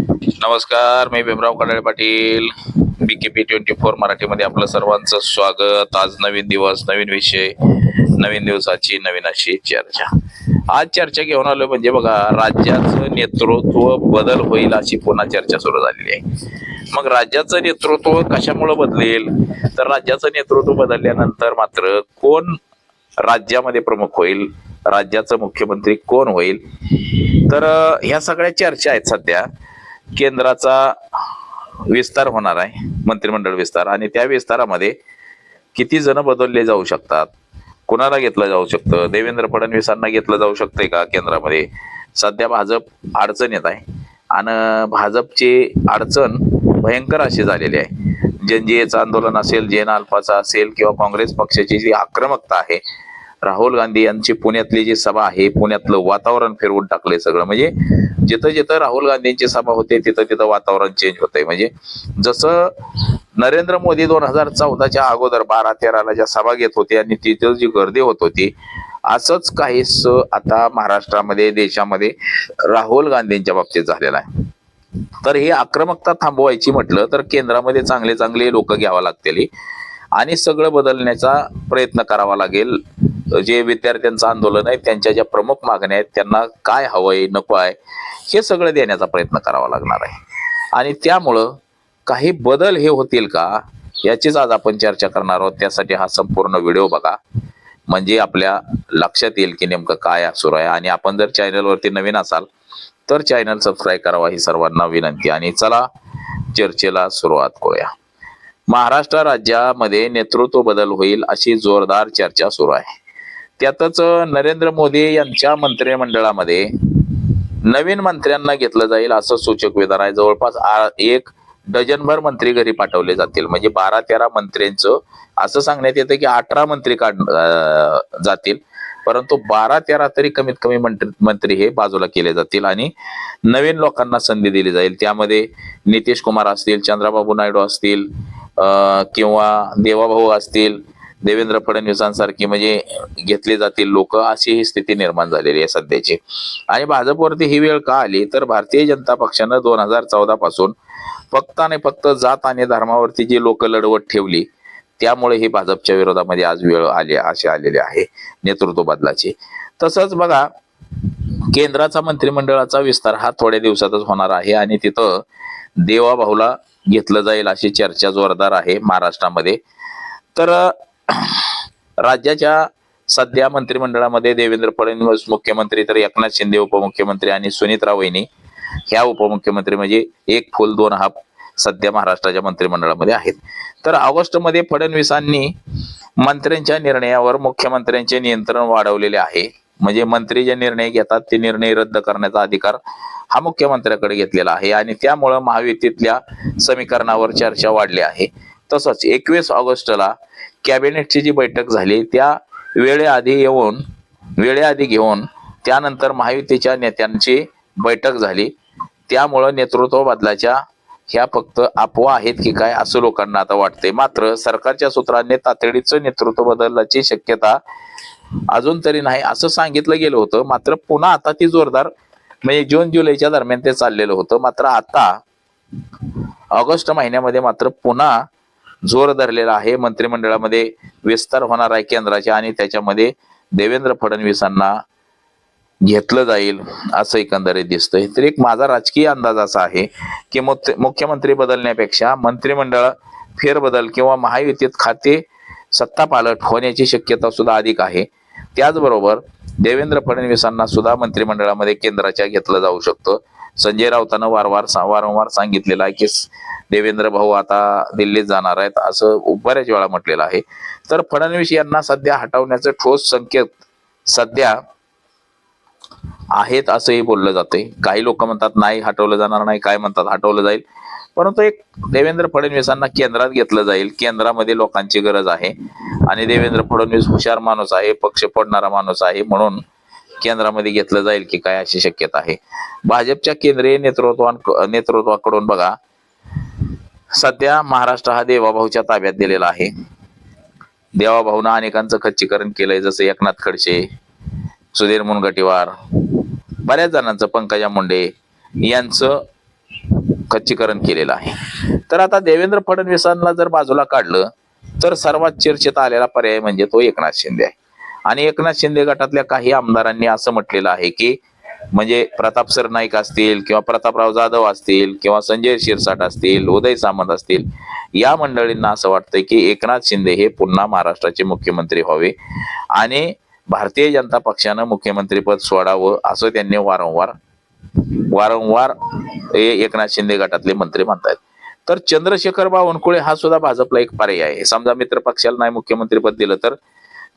नमस्कार, मी भीमराव कडाळे पाटील. BKP 24 मराठीमध्ये आपलं सर्वांचं स्वागत. आज नवीन दिवस, नवीन विषय, नवीन दिवसाची नवीन अशी चर्चा. आज चर्चा घेऊन आलो म्हणजे बघा, राज्याचं नेतृत्व बदल होईल अशी पुन्हा चर्चा सुरू झालेली आहे. मग राज्याचं नेतृत्व कशामुळे बदलेल? तर राज्याचं नेतृत्व बदलल्यानंतर मात्र कोण राज्यामध्ये प्रमुख होईल, राज्याचा मुख्यमंत्री कोण होईल? तर ह्या सगळ्या चर्चा आहेत सध्या. केंद्राचा विस्तार होणार आहे, मंत्रिमंडळ विस्तार, आणि त्या विस्तारामध्ये किती जण बदलले जाऊ शकतात, कुणाला घेतलं जाऊ शकतं? देवेंद्र फडणवीसांना घेतलं जाऊ शकतंय का केंद्रामध्ये? सध्या भाजप अडचणीत आहे आणि भाजपची अडचण भयंकर अशी झालेली आहे. जनजीएचं आंदोलन असेल, जैन अल्फाचा असेल, किंवा काँग्रेस पक्षाची जी आक्रमकता आहे, राहुल गांधी यांची पुण्यातली जी सभा आहे, पुण्यातलं वातावरण फिरवून टाकलंय सगळं. म्हणजे जिथं जिथं राहुल गांधींची सभा होते तिथं तिथं वातावरण चेंज होतंय. म्हणजे जसं नरेंद्र मोदी 2014च्या अगोदर 12-13ला ज्या सभा घेत होते आणि तिथं जी गर्दी होत होती, असंच काहीच आता महाराष्ट्रामध्ये, देशामध्ये राहुल गांधींच्या बाबतीत झालेलं आहे. तर ही आक्रमकता थांबवायची म्हटलं तर केंद्रामध्ये चांगले चांगले लोक घ्यावा लागतील आणि सगळं बदलण्याचा प्रयत्न करावा लागेल. जे विद्यार्थ्यांचं आंदोलन आहे, त्यांच्या ज्या प्रमुख मागण्या आहेत, त्यांना काय हवंय, नको आहे, हे सगळं देण्याचा प्रयत्न करावा लागणार आहे. आणि त्यामुळं काही बदल हे होतील का, याचीच आज आपण चर्चा करणार आहोत. त्यासाठी हा संपूर्ण व्हिडिओ बघा, म्हणजे आपल्या लक्षात येईल की नेमकं काय सुरू आहे. आणि आपण जर चॅनलवरती नवीन असाल तर चॅनल सबस्क्राईब करावा ही सर्वांना विनंती. आणि चला चर्चेला सुरुवात करूया. महाराष्ट्र राज्यामध्ये नेतृत्व बदल होईल अशी जोरदार चर्चा सुरू आहे. त्यातच नरेंद्र मोदी यांच्या मंत्रिमंडळामध्ये नवीन मंत्र्यांना घेतलं जाईल असं सूचक विधान आहे. जवळपास 1 डझनभर मंत्री घरी पाठवले जातील. म्हणजे 12-13 मंत्र्यांचं असं सांगण्यात येतं की 18 मंत्री जातील, परंतु 12-13 तरी कमीत कमी मंत्री हे बाजूला केले जातील आणि नवीन लोकांना संधी दिली जाईल. त्यामध्ये नितीश कुमार असतील, चंद्राबाबू नायडू असतील, किंवा देवाभाऊ असतील, देवेंद्र फडणवीसांसारखी म्हणजे घेतले जातील लोक, अशी ही स्थिती निर्माण झालेली आहे सध्याची. आणि भाजपवरती ही वेळ का आली तर भारतीय जनता पक्षानं 2014 पासून फक्त आणि फक्त जात आणि धर्मावरती जी लोक लढवत ठेवली, त्यामुळे ही भाजपच्या विरोधामध्ये आज वेळ अशी आलेली आहे नेतृत्व बदलाची. तसंच बघा, केंद्राचा मंत्रिमंडळाचा विस्तार हा थोड्या दिवसातच होणार आहे आणि तिथं देवाभाऊला घेतलं जाईल अशी चर्चा जोरदार आहे महाराष्ट्रामध्ये. तर राज्याच्या सध्या मंत्रिमंडळामध्ये देवेंद्र फडणवीस मुख्यमंत्री, तर एकनाथ शिंदे उपमुख्यमंत्री आणि सुनीत्रा वहिनी ह्या उपमुख्यमंत्री, म्हणजे एक फुल दोन हात सध्या महाराष्ट्राच्या मंत्रिमंडळामध्ये आहेत. तर ऑगस्टमध्ये फडणवीसांनी मंत्र्यांच्या निर्णयावर मुख्यमंत्र्यांचे नियंत्रण वाढवलेले आहे. म्हणजे मंत्री जे निर्णय घेतात ते निर्णय रद्द करण्याचा अधिकार हा मुख्यमंत्र्याकडे घेतलेला आहे आणि त्यामुळं महायुतीतल्या समीकरणावर चर्चा वाढली आहे. तसंच 21 ऑगस्टला कॅबिनेटची जी बैठक झाली त्या वेळेआधी घेऊन त्यानंतर महायुतीच्या नेत्यांची बैठक झाली. त्यामुळं नेतृत्व बदलाच्या ह्या फक्त अफवा आहेत की काय असं लोकांना आता वाटतंय. मात्र सरकारच्या सूत्रांनी तातडीचं नेतृत्व बदलाची शक्यता अजून तरी नाही असं सांगितलं गेलं होतं. मात्र पुन्हा आता ती जोरदार, म्हणजे जून-जुलैच्या दरम्यान ते चाललेलं होतं. मात्र आता ऑगस्ट महिन्यामध्ये मात्र पुन्हा जोर धरलेला आहे. मंत्रिमंडळामध्ये विस्तार होणार आहे केंद्राच्या आणि त्याच्यामध्ये देवेंद्र फडणवीसांना घेतलं जाईल असं एकंदरीत दिसतंय. तर एक माझा राजकीय अंदाज असा आहे की मुख्यमंत्री बदलण्यापेक्षा मंत्रिमंडळ फेरबदल किंवा महायुतीत खाते सत्तापालट होण्याची शक्यता सुद्धा अधिक आहे. त्याचबरोबर देवेंद्र फडणवीसांना सुद्धा मंत्रिमंडळामध्ये केंद्राच्या घेतलं जाऊ शकतं. संजय राऊतांना वारंवार सांगितलेलं आहे की देवेंद्र भाऊ आता दिल्लीत जाणार आहेत असं बऱ्याच वेळा म्हटलेलं आहे. तर फडणवीस यांना सध्या हटवण्याचे ठोस संकेत सध्या आहेत असंही बोललं जाते. काही लोक म्हणतात नाही हटवलं जाणार नाही, काय म्हणतात हटवलं जाईल. परंतु एक देवेंद्र फडणवीसांना केंद्रात घेतलं जाईल. केंद्रामध्ये लोकांची गरज आहे आणि देवेंद्र फडणवीस हुशार माणूस आहे, पक्ष फोडणारा माणूस आहे, म्हणून केंद्रामध्ये घेतलं जाईल की काय अशी शक्यता आहे. भाजपच्या केंद्रीय नेतृत्वाकडून बघा, सध्या महाराष्ट्र हा देवाभाऊच्या ताब्यात दिलेला आहे. देवाभाऊनं अनेकांचं खच्चीकरण केलंय, जसं एकनाथ खडसे, सुधीर मुनगंटीवार, बऱ्याच जणांचं, पंकजा मुंडे यांचं खच्चीकरण केलेलं आहे. तर आता देवेंद्र फडणवीसांना जर बाजूला काढलं तर सर्वात चर्चेत आलेला पर्याय म्हणजे तो एकनाथ शिंदे आहे. आणि एकनाथ शिंदे गटातल्या काही आमदारांनी असं म्हटलेलं आहे की म्हणजे प्रताप सरनाईक असतील किंवा प्रतापराव जाधव असतील किंवा संजय शिरसाट असतील, उदय सामंत असतील, या मंडळींना असं वाटतंय की एकनाथ शिंदे हे पुन्हा महाराष्ट्राचे मुख्यमंत्री व्हावे आणि भारतीय जनता पक्षानं मुख्यमंत्रीपद सोडावं असं त्यांनी वारंवार एकनाथ शिंदे गटातले मंत्री म्हणतायत. तर चंद्रशेखर बावनकुळे हा सुद्धा भाजपला एक पर्याय आहे. समजा मित्र पक्षाला नाही मुख्यमंत्रीपद दिलं तर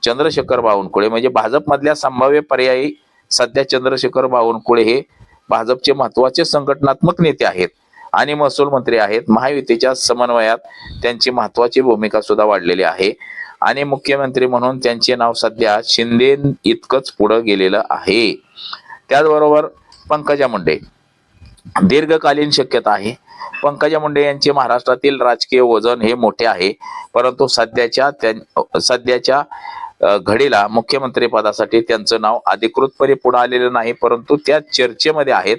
चंद्रशेखर बावनकुळे म्हणजे भाजपमधल्या संभाव्य पर्यायी. सध्या चंद्रशेखर बावनकुळे हे भाजपचे महत्वाचे संघटनात्मक नेते आहेत आणि महसूल मंत्री आहेत. महायुतीच्या समन्वयात त्यांची महत्वाची भूमिका सुद्धा वाढलेली आहे आणि मुख्यमंत्री म्हणून त्यांचे नाव सध्या शिंदे इतकंच पुढे गेलेलं आहे. त्याचबरोबर पंकजा मुंडे दीर्घकालीन शक्यता आहे. पंकजा मुंडे यांचे महाराष्ट्रातील राजकीय वजन हे मोठे आहे, परंतु सध्याच्या घडीला मुख्यमंत्री पदासाठी त्यांचं नाव अधिकृतपणे पुढे आलेलं नाही, परंतु त्या चर्चेमध्ये आहेत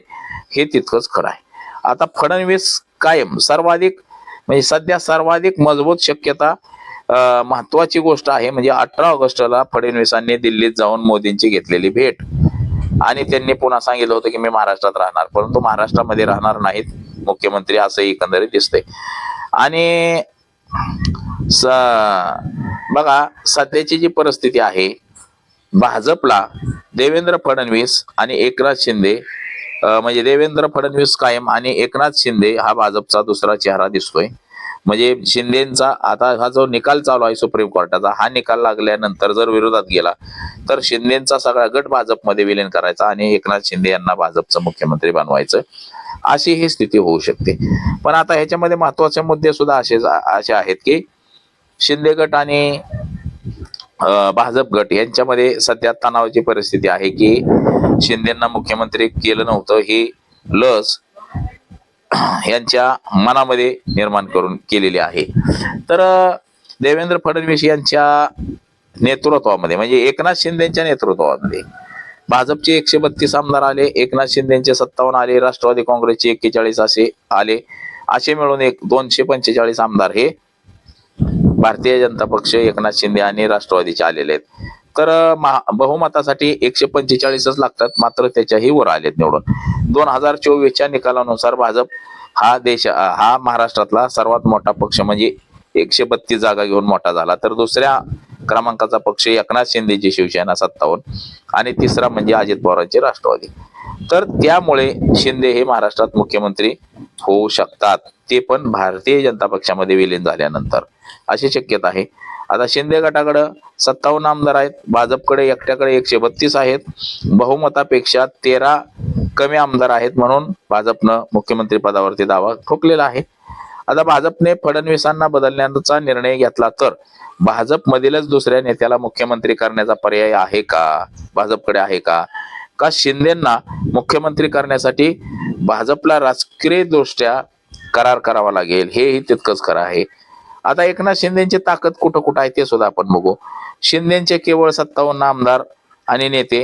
हे तितकंच खरं आहे. आता फडणवीस कायम सर्वाधिक म्हणजे सध्या सर्वाधिक मजबूत शक्यता महत्वाची गोष्ट आहे म्हणजे 18 ऑगस्टला फडणवीसांनी दिल्लीत जाऊन मोदींची घेतलेली भेट आणि त्यांनी पुन्हा सांगितलं होतं की मी महाराष्ट्रात राहणार, परंतु महाराष्ट्रामध्ये राहणार नाहीत मुख्यमंत्री असं एकंदरीत दिसतंय. आणि बघा सध्याची जी परिस्थिती आहे भाजपला देवेंद्र फडणवीस आणि एकनाथ शिंदे म्हणजे देवेंद्र फडणवीस कायम आणि एकनाथ शिंदे हा भाजपचा दुसरा चेहरा दिसतोय. म्हणजे शिंदेचा आता हा जो निकाल चालू आहे सुप्रीम कोर्टाचा, हा निकाल लागल्यानंतर जर विरोधात गेला तर शिंदेचा सगळा गट भाजपमध्ये विलीन करायचा आणि एकनाथ शिंदे यांना भाजपचं मुख्यमंत्री बनवायचं, अशी ही स्थिती होऊ शकते. पण आता ह्याच्यामध्ये महत्वाचे मुद्दे सुद्धा असे आहेत की शिंदे गट आणि भाजप गट यांच्यामध्ये सध्या तणावाची परिस्थिती आहे की शिंदेना मुख्यमंत्री केलं नव्हतं ही लस यांच्या मनामध्ये निर्माण करून केलेली आहे. तर देवेंद्र फडणवीस यांच्या नेतृत्वामध्ये म्हणजे एकनाथ शिंदेच्या नेतृत्वामध्ये भाजपचे 132 आमदार आले, एकनाथ शिंदेचे 57 आले, राष्ट्रवादी काँग्रेसचे 41 असे आले, असे मिळून 245 आमदार हे भारतीय जनता पक्ष, एकनाथ शिंदे आणि राष्ट्रवादीचे आलेले आहेत. तर बहुमतासाठी 145च लागतात, मात्र त्याच्याही वर आलेत निवडून. 2024च्या निकालानुसार भाजप हा महाराष्ट्रातला सर्वात मोठा पक्ष म्हणजे 132 जागा घेऊन मोठा झाला. तर दुसऱ्या क्रमांकाचा पक्ष एकनाथ शिंदेची शिवसेना 57 आणि तिसरा म्हणजे अजित पवारांचे राष्ट्रवादी. तर त्यामुळे शिंदे हे महाराष्ट्रात मुख्यमंत्री होऊ शकतात, ते पण भारतीय जनता पक्षामध्ये विलीन झाल्यानंतर, अशी शक्यता आहे. आता शिंदे गटाकडे 57 आमदार आहेत, भाजपकडे एकट्याकडे 132 आहेत, बहुमतापेक्षा 13 कमी आमदार आहेत, म्हणून भाजपनं मुख्यमंत्री पदावरती दावा ठोकलेला आहे. आता भाजपने फडणवीसांना बदलण्याचा निर्णय घेतला तर भाजपमधीलच दुसऱ्या नेत्याला मुख्यमंत्री करण्याचा पर्याय आहे का, भाजपकडे आहे का शिंदेंना मुख्यमंत्री करण्यासाठी भाजपला राजकीय दृष्ट्या करार करावा लागेल, हेही तितकंच खरं आहे. आता एकनाथ शिंदेची ताकद कुठं कुठं आहे ते सुद्धा आपण बघू. शिंदेचे केवळ 57 आमदार आणि नेते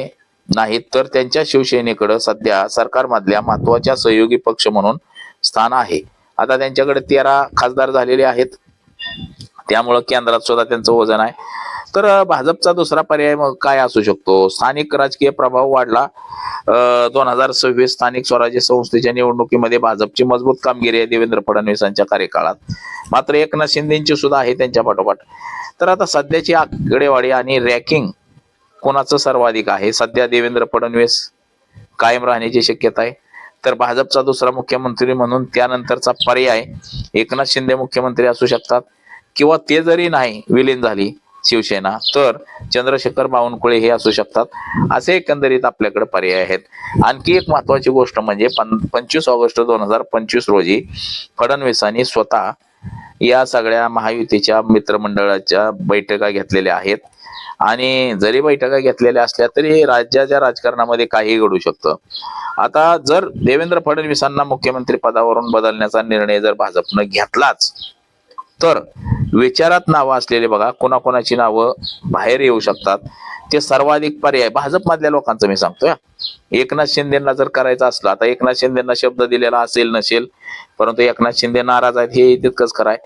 नाहीत, तर त्यांच्या शिवसेनेकडे सध्या सरकारमधल्या महत्वाच्या सहयोगी पक्ष म्हणून स्थान आहे. आता त्यांच्याकडे 13 खासदार झालेले आहेत, त्यामुळं केंद्रात सुद्धा त्यांचं वजन आहे. तर भाजपचा दुसरा पर्याय मग काय असू शकतो? स्थानिक राजकीय प्रभाव वाढला. 2026 स्थानिक स्वराज्य संस्थेच्या निवडणुकीमध्ये भाजपची मजबूत कामगिरी आहे देवेंद्र फडणवीसांच्या कार्यकाळात, मात्र एकनाथ शिंदेची सुद्धा आहे त्यांच्या पाठोपाठ. तर आता सध्याची आकडेवारी आणि रँकिंग कोणाचं सर्वाधिक आहे? सध्या देवेंद्र फडणवीस कायम राहण्याची शक्यता आहे, तर भाजपचा दुसरा मुख्यमंत्री म्हणून त्यानंतरचा पर्याय एकनाथ शिंदे मुख्यमंत्री असू शकतात, किंवा ते जरी नाही विलीन झाली शिवसेना तर चंद्रशेखर बावनकुळे हे असू शकतात. असे एकंदरीत आपल्याकडे पर्याय आहेत. आणखी एक महत्वाची गोष्ट म्हणजे 25 ऑगस्ट 2025 रोजी फडणवीसांनी स्वतः या सगळ्या महायुतीच्या मित्रमंडळाच्या बैठका घेतलेल्या आहेत आणि जरी बैठका घेतलेल्या असल्या तरी राज्याच्या राजकारणामध्ये काही घडू शकतं. आता जर देवेंद्र फडणवीसांना मुख्यमंत्री पदावरून बदलण्याचा निर्णय जर भाजपनं घेतलाच तर विचारात नावं असलेले बघा कोणाकोणाची नावं बाहेर येऊ शकतात. ते सर्वाधिक पर्याय भाजपमधल्या लोकांचं मी सांगतोय. एकनाथ शिंदेना जर करायचं असलं, आता एकनाथ शिंदेना शब्द दिलेला असेल नसेल, परंतु एकनाथ शिंदे नाराज आहेत हे तितकंच खरंय.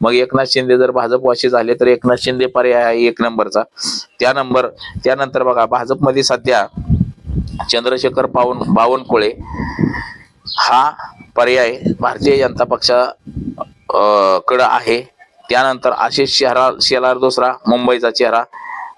मग एकनाथ शिंदे जर भाजपवाशी झाले तर एकनाथ शिंदे पर्याय आहे एक नंबरचा. त्यानंतर बघा भाजपमध्ये सध्या चंद्रशेखर बावनकुळे हा पर्याय भारतीय जनता पक्षा कडे आहे. त्यानंतर आशिष शेलार दुसरा, मुंबईचा चेहरा,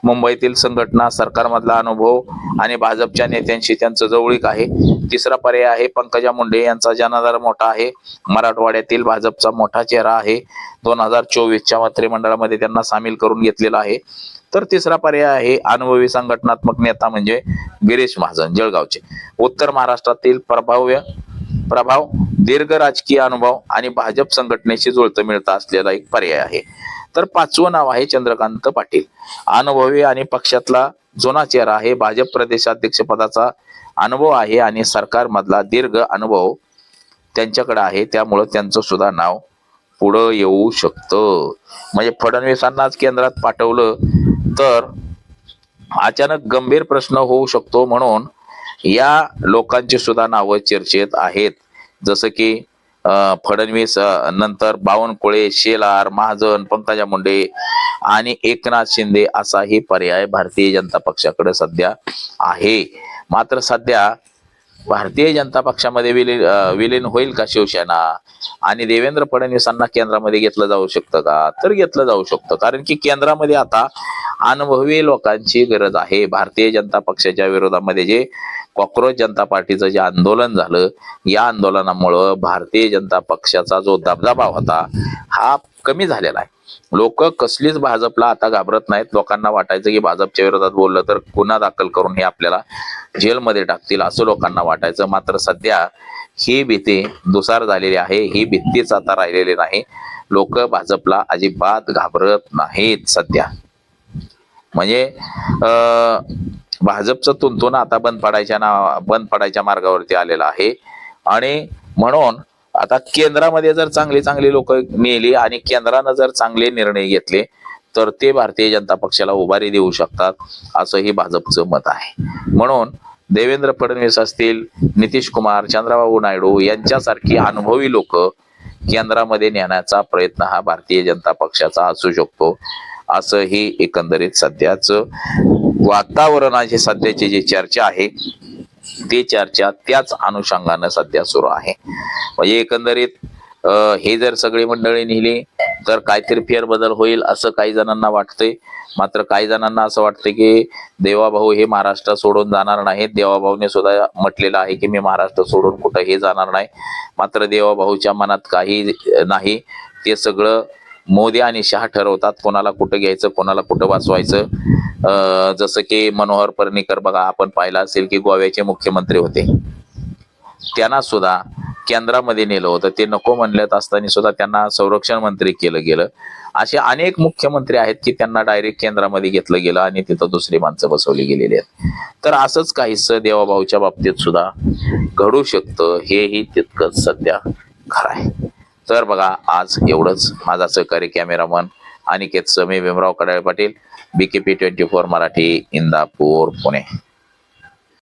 मुंबईतील संघटना, सरकारमधला अनुभव आणि भाजपच्या नेत्यांशी त्यांचं जवळीक आहे. तिसरा पर्याय आहे पंकजा मुंडे, यांचा जनाधार मोठा आहे, मराठवाड्यातील भाजपचा मोठा चेहरा आहे, 2024च्या मंत्रिमंडळामध्ये त्यांना सामील करून घेतलेला आहे. तर तिसरा पर्याय आहे अनुभवी संघटनात्मक नेता म्हणजे गिरीश महाजन जळगावचे. उत्तर महाराष्ट्रातील प्रभाव, दीर्घ राजकीय अनुभव आणि भाजप संघटनेशी जुळतं मिळतं असलेला एक पर्याय आहे. तर पाचवं नाव आहे चंद्रकांत पाटील, अनुभवी आणि पक्षातला जुना चेहरा आहे, भाजप प्रदेशाध्यक्ष पदाचा अनुभव आहे आणि सरकारमधला दीर्घ अनुभव त्यांच्याकडे आहे. त्यामुळं त्यांचं सुद्धा नाव पुढं येऊ शकतं. म्हणजे फडणवीसांनाच केंद्रात पाठवलं तर अचानक गंभीर प्रश्न होऊ शकतो, म्हणून या लोकांची सुद्धा नावं चर्चेत आहेत. जसं की फडणवीस नंतर बावनकुळे, शेलार, महाजन, पंकजा मुंडे आणि एकनाथ शिंदे असाही पर्याय भारतीय जनता पक्षाकडे सध्या आहे. मात्र सध्या भारतीय जनता पक्षामध्ये विलीन होईल का शिवसेना आणि देवेंद्र फडणवीसांना केंद्रामध्ये घेतलं जाऊ शकतं का? तर घेतलं जाऊ शकतं, कारण की केंद्रामध्ये आता अनुभवी लोकांची गरज आहे. भारतीय जनता पक्षाच्या विरोधामध्ये जे कॉक्रोच जनता पार्टीचं जे आंदोलन झालं, या आंदोलनामुळं भारतीय जनता पक्षाचा जो दबदबा होता हा कमी झालेला आहे. लोक कसलीच भाजपला आता घाबरत नाहीत. लोकांना वाटायचं की भाजपच्या विरोधात बोललं तर गुन्हा दाखल करून हे आपल्याला जेलमध्ये टाकतील असं लोकांना वाटायचं. मात्र सध्या ही भीती दुसार झालेली आहे, ही भीतीच आता राहिलेली नाही. लोक भाजपला अजिबात घाबरत नाहीत सध्या. म्हणजे भाजपचं तुंतुन आता बंद पडायच्या मार्गावरती आलेला आहे. आणि म्हणून आता केंद्रामध्ये जर चांगली लोक नेली आणि केंद्रानं जर चांगले निर्णय घेतले तर ते भारतीय जनता पक्षाला उभारी देऊ शकतात, असंही भाजपचं मत आहे. म्हणून देवेंद्र फडणवीस असतील, नितीश कुमार, चंद्रबाबू नायडू यांच्यासारखी अनुभवी लोक केंद्रामध्ये नेण्याचा प्रयत्न हा भारतीय जनता पक्षाचा असू शकतो, असंही एकंदरीत सध्याच वातावरणाची सध्याची जी चर्चा आहे ती चर्चा त्याच अनुषंगानं सध्या सुरू आहे. म्हणजे एकंदरीत हे जर सगळी मंडळी नेली तर काहीतरी फेरबदल होईल असं काही जणांना वाटतंय. मात्र काही जणांना असं वाटतं की देवाभाऊ हे महाराष्ट्र सोडून जाणार नाहीत. देवाभाऊने सुद्धा म्हटलेलं आहे की मी महाराष्ट्र सोडून कुठंही जाणार नाही. मात्र देवाभाऊच्या मनात काही नाही, ते सगळं मोदी आणि शहा ठरवतात कोणाला कुठं घ्यायचं, कोणाला कुठं वाचवायचं. जसं की मनोहर पर्रिकर बघा, आपण पाहिलं असेल की गोव्याचे मुख्यमंत्री होते, त्यांना सुद्धा केंद्रामध्ये नेलं होतं. ते नको म्हणलेत असताना सुद्धा त्यांना संरक्षण मंत्री केलं गेलं. असे अनेक मुख्यमंत्री आहेत की त्यांना डायरेक्ट केंद्रामध्ये घेतलं गेलं आणि तिथं दुसरी माणसं बसवली गेलेली आहेत. तर असंच काहीच देवाभाऊच्या बाबतीत सुद्धा घडू शकतं, हेही तितकंच सध्या खरं आहे. तर बघा, आज एवढंच. माझा सहकारी कॅमेरामन अनिकेत समी, भीमराव कडाळे पाटील, BKP 24 मराठी, इंदापूर, पुणे.